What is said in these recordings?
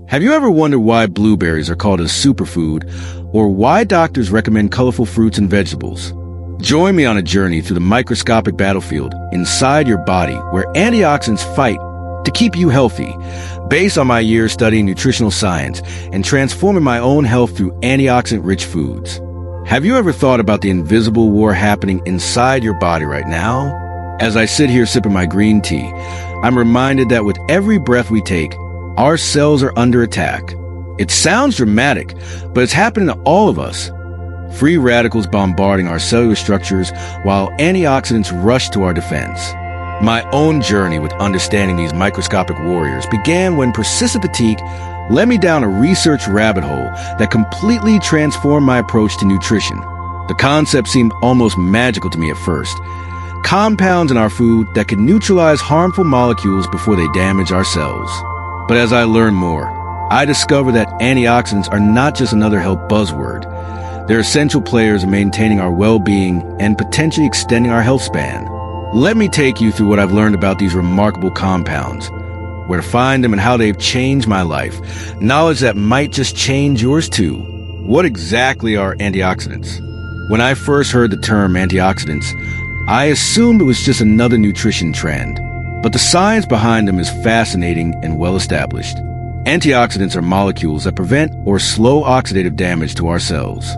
Have you ever wondered why blueberries are called a superfood, or why doctors recommend colorful fruits and vegetables? Join me on a journey through the microscopic battlefield inside your body where antioxidants fight to keep you healthy, based on my years studying nutritional science and transforming my own health through antioxidant-rich foods. Have you ever thought about the invisible war happening inside your body right now? As I sit here sipping my green tea, I'm reminded that with every breath we take, our cells are under attack. It sounds dramatic, but it's happening to all of us. Free radicals bombarding our cellular structures while antioxidants rush to our defense. My own journey with understanding these microscopic warriors began when persistent fatigue led me down a research rabbit hole that completely transformed my approach to nutrition. The concept seemed almost magical to me at first. Compounds in our food that could neutralize harmful molecules before they damage our cells. But as I learned more, I discovered that antioxidants are not just another health buzzword. They're essential players in maintaining our well-being and potentially extending our health span. Let me take you through what I've learned about these remarkable compounds, where to find them and how they've changed my life. Knowledge that might just change yours too. What exactly are antioxidants? When I first heard the term antioxidants, I assumed it was just another nutrition trend. But the science behind them is fascinating and well-established. Antioxidants are molecules that prevent or slow oxidative damage to our cells.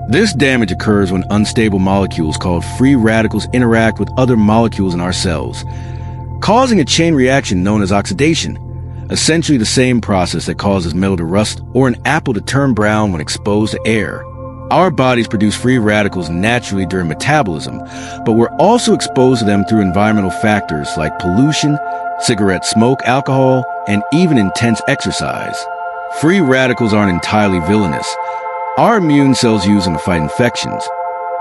This damage occurs when unstable molecules called free radicals interact with other molecules in our cells, causing a chain reaction known as oxidation, essentially the same process that causes metal to rust or an apple to turn brown when exposed to air. Our bodies produce free radicals naturally during metabolism, but we're also exposed to them through environmental factors like pollution, cigarette smoke, alcohol, and even intense exercise. Free radicals aren't entirely villainous. Our immune cells use them to fight infections.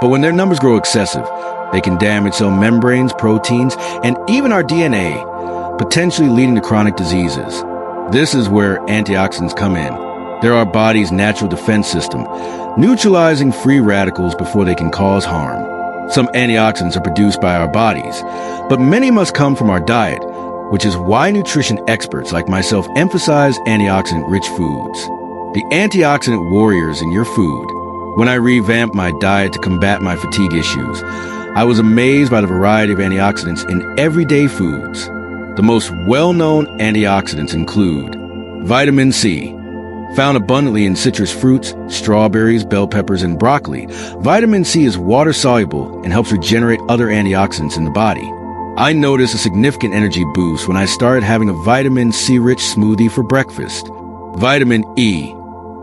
But when their numbers grow excessive, they can damage cell membranes, proteins, and even our DNA, potentially leading to chronic diseases. This is where antioxidants come in. They're our body's natural defense system, neutralizing free radicals before they can cause harm. Some antioxidants are produced by our bodies, but many must come from our diet, which is why nutrition experts like myself emphasize antioxidant-rich foods. The antioxidant warriors in your food. When I revamped my diet to combat my fatigue issues, I was amazed by the variety of antioxidants in everyday foods. The most well-known antioxidants include vitamin C. Found abundantly in citrus fruits, strawberries, bell peppers, and broccoli, vitamin C is water-soluble and helps regenerate other antioxidants in the body. I noticed a significant energy boost when I started having a vitamin C-rich smoothie for breakfast. Vitamin E.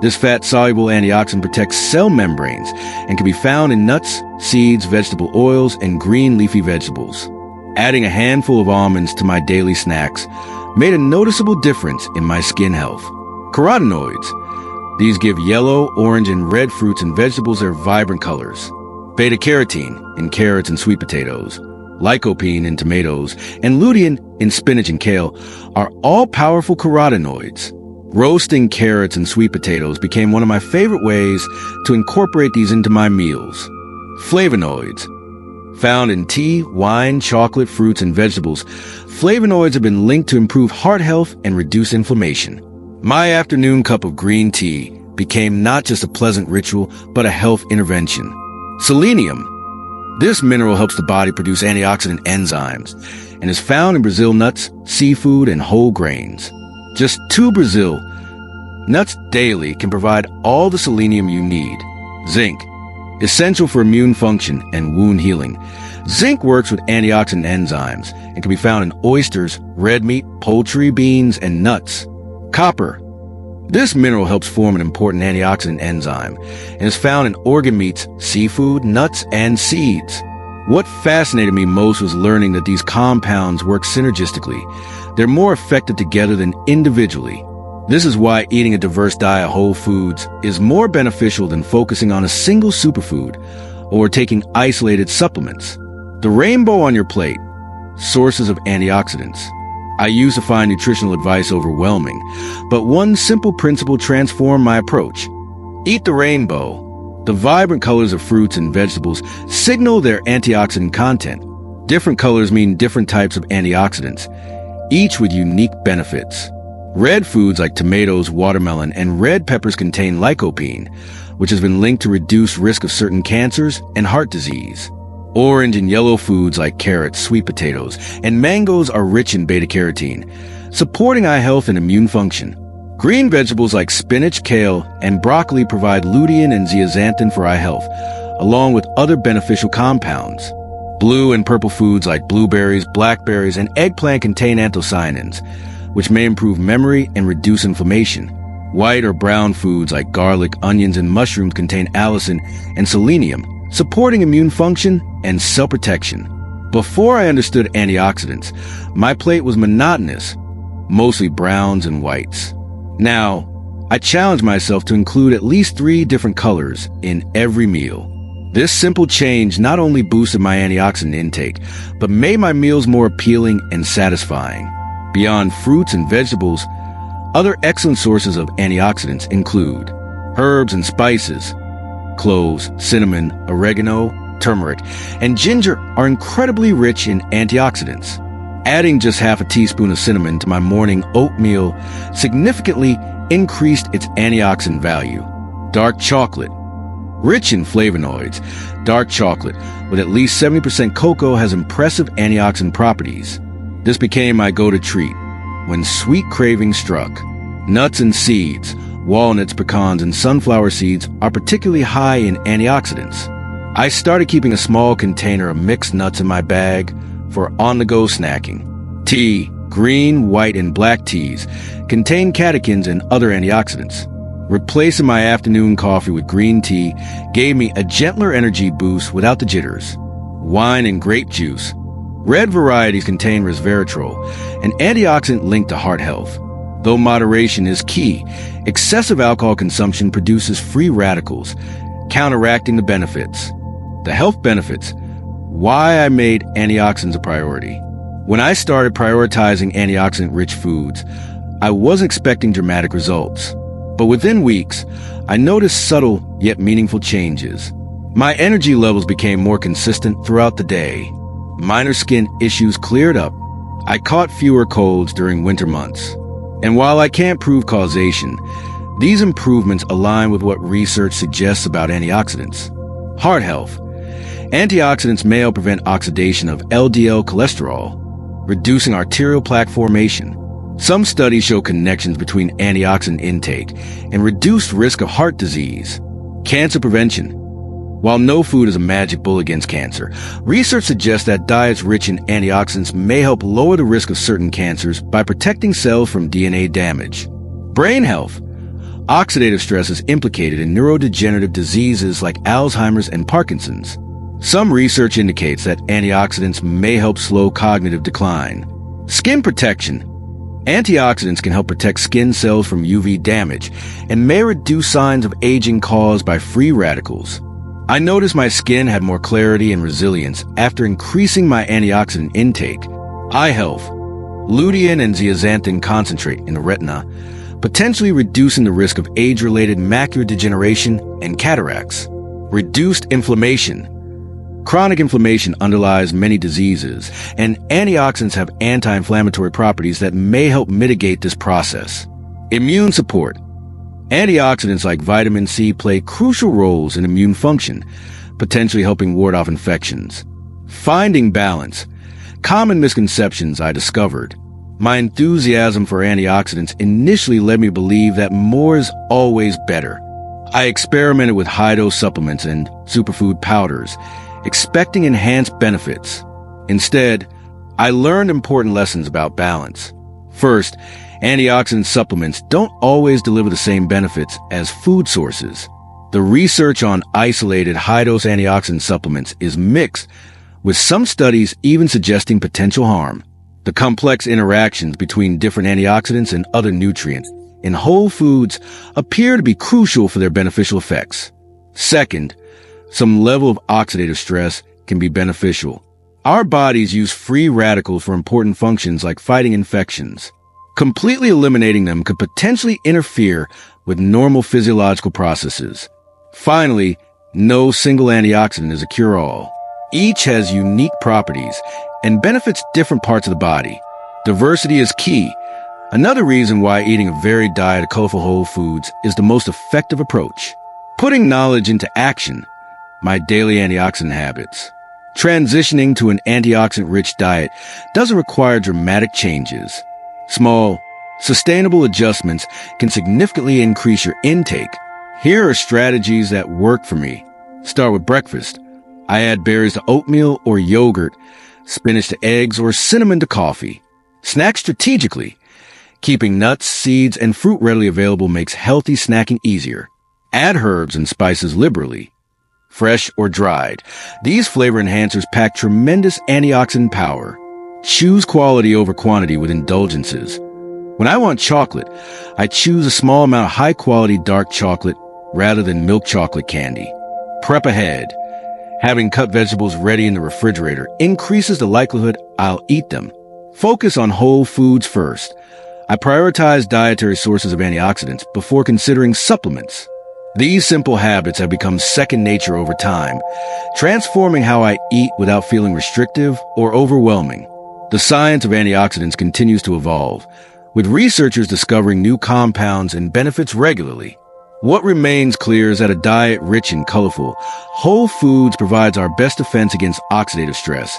This fat-soluble antioxidant protects cell membranes and can be found in nuts, seeds, vegetable oils, and green leafy vegetables. Adding a handful of almonds to my daily snacks made a noticeable difference in my skin health. Carotenoids. These give yellow, orange, and red fruits and vegetables their vibrant colors. Beta-carotene in carrots and sweet potatoes, lycopene in tomatoes, and lutein in spinach and kale are all powerful carotenoids. Roasting carrots and sweet potatoes became one of my favorite ways to incorporate these into my meals. Flavonoids. Found in tea, wine, chocolate, fruits, and vegetables, flavonoids have been linked to improve heart health and reduce inflammation. My afternoon cup of green tea became not just a pleasant ritual, but a health intervention. Selenium. This mineral helps the body produce antioxidant enzymes and is found in Brazil nuts, seafood, and whole grains. Just 2 Brazil nuts daily can provide all the selenium you need. Zinc. Essential for immune function and wound healing. Zinc works with antioxidant enzymes and can be found in oysters, red meat, poultry, beans, and nuts. Copper. This mineral helps form an important antioxidant enzyme and is found in organ meats, seafood, nuts, and seeds. What fascinated me most was learning that these compounds work synergistically. They're more effective together than individually. This is why eating a diverse diet of whole foods is more beneficial than focusing on a single superfood or taking isolated supplements. The rainbow on your plate. Sources of antioxidants. I used to find nutritional advice overwhelming, but one simple principle transformed my approach. Eat the rainbow. The vibrant colors of fruits and vegetables signal their antioxidant content. Different colors mean different types of antioxidants, each with unique benefits. Red foods like tomatoes, watermelon, and red peppers contain lycopene, which has been linked to reduce risk of certain cancers and heart disease. Orange and yellow foods like carrots, sweet potatoes, and mangoes are rich in beta-carotene, supporting eye health and immune function. Green vegetables like spinach, kale, and broccoli provide lutein and zeaxanthin for eye health, along with other beneficial compounds. Blue and purple foods like blueberries, blackberries, and eggplant contain anthocyanins, which may improve memory and reduce inflammation. White or brown foods like garlic, onions, and mushrooms contain allicin and selenium, supporting immune function and cell protection. Before I understood antioxidants, my plate was monotonous, mostly browns and whites. Now, I challenge myself to include at least 3 different colors in every meal. This simple change not only boosted my antioxidant intake, but made my meals more appealing and satisfying. Beyond fruits and vegetables, other excellent sources of antioxidants include herbs and spices. Cloves, cinnamon, oregano, turmeric, and ginger are incredibly rich in antioxidants. Adding just half a teaspoon of cinnamon to my morning oatmeal significantly increased its antioxidant value. Dark chocolate. Rich in flavonoids, dark chocolate with at least 70% cocoa has impressive antioxidant properties. This became my go-to treat when sweet cravings struck. Nuts and seeds, walnuts, pecans, and sunflower seeds are particularly high in antioxidants. I started keeping a small container of mixed nuts in my bag for on-the-go snacking. Tea, green, white, and black teas contain catechins and other antioxidants. Replacing my afternoon coffee with green tea gave me a gentler energy boost without the jitters. Wine and grape juice. Red varieties contain resveratrol, an antioxidant linked to heart health. Though moderation is key, excessive alcohol consumption produces free radicals, counteracting the benefits. The health benefits. Why I made antioxidants a priority. When I started prioritizing antioxidant-rich foods, I wasn't expecting dramatic results. But within weeks, I noticed subtle yet meaningful changes. My energy levels became more consistent throughout the day. Minor skin issues cleared up. I caught fewer colds during winter months. And while I can't prove causation, these improvements align with what research suggests about antioxidants. Heart health. Antioxidants may help prevent oxidation of LDL cholesterol, reducing arterial plaque formation. Some studies show connections between antioxidant intake and reduced risk of heart disease. Cancer prevention. While no food is a magic bullet against cancer, research suggests that diets rich in antioxidants may help lower the risk of certain cancers by protecting cells from DNA damage. Brain health. Oxidative stress is implicated in neurodegenerative diseases like Alzheimer's and Parkinson's. Some research indicates that antioxidants may help slow cognitive decline. Skin protection. Antioxidants can help protect skin cells from UV damage and may reduce signs of aging caused by free radicals. I noticed my skin had more clarity and resilience after increasing my antioxidant intake. Eye health. Lutein and zeaxanthin concentrate in the retina, potentially reducing the risk of age-related macular degeneration and cataracts. Reduced inflammation. Chronic inflammation underlies many diseases, and antioxidants have anti-inflammatory properties that may help mitigate this process. Immune support. Antioxidants like vitamin C play crucial roles in immune function, potentially helping ward off infections. Finding balance. Common misconceptions I discovered. My enthusiasm for antioxidants initially led me to believe that more is always better. I experimented with high-dose supplements and superfood powders, expecting enhanced benefits. Instead, I learned important lessons about balance. First, antioxidant supplements don't always deliver the same benefits as food sources. The research on isolated high-dose antioxidant supplements is mixed, with some studies even suggesting potential harm. The complex interactions between different antioxidants and other nutrients in whole foods appear to be crucial for their beneficial effects. Second, some level of oxidative stress can be beneficial. Our bodies use free radicals for important functions like fighting infections. Completely eliminating them could potentially interfere with normal physiological processes. Finally, no single antioxidant is a cure-all. Each has unique properties and benefits different parts of the body. Diversity is key, Another reason why eating a varied diet of colorful whole foods is the most effective approach. Putting knowledge into action, my daily antioxidant habits. Transitioning to an antioxidant-rich diet doesn't require dramatic changes. Small, sustainable adjustments can significantly increase your intake. Here are strategies that work for me. Start with breakfast. I add berries to oatmeal or yogurt, spinach to eggs, or cinnamon to coffee. Snack strategically. Keeping nuts, seeds, and fruit readily available makes healthy snacking easier. Add herbs and spices liberally. Fresh or dried. These flavor enhancers pack tremendous antioxidant power. Choose quality over quantity with indulgences. When I want chocolate, I choose a small amount of high-quality dark chocolate rather than milk chocolate candy. Prep ahead. Having cut vegetables ready in the refrigerator increases the likelihood I'll eat them. Focus on whole foods first. I prioritize dietary sources of antioxidants before considering supplements. These simple habits have become second nature over time, transforming how I eat without feeling restrictive or overwhelming. The science of antioxidants continues to evolve, with researchers discovering new compounds and benefits regularly. What remains clear is that a diet rich and colorful, whole foods provides our best defense against oxidative stress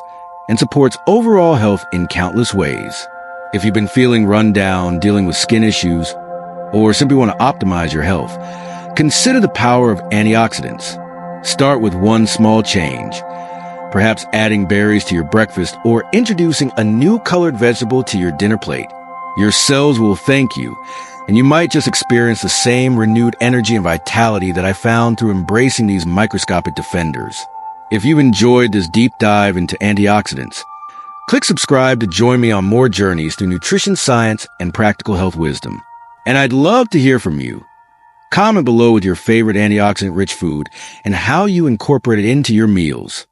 and supports overall health in countless ways. If you've been feeling run down, dealing with skin issues, or simply want to optimize your health, consider the power of antioxidants. Start with one small change, perhaps adding berries to your breakfast or introducing a new colored vegetable to your dinner plate. Your cells will thank you, and you might just experience the same renewed energy and vitality that I found through embracing these microscopic defenders. If you've enjoyed this deep dive into antioxidants, click subscribe to join me on more journeys through nutrition science and practical health wisdom. And I'd love to hear from you. Comment below with your favorite antioxidant-rich food and how you incorporate it into your meals.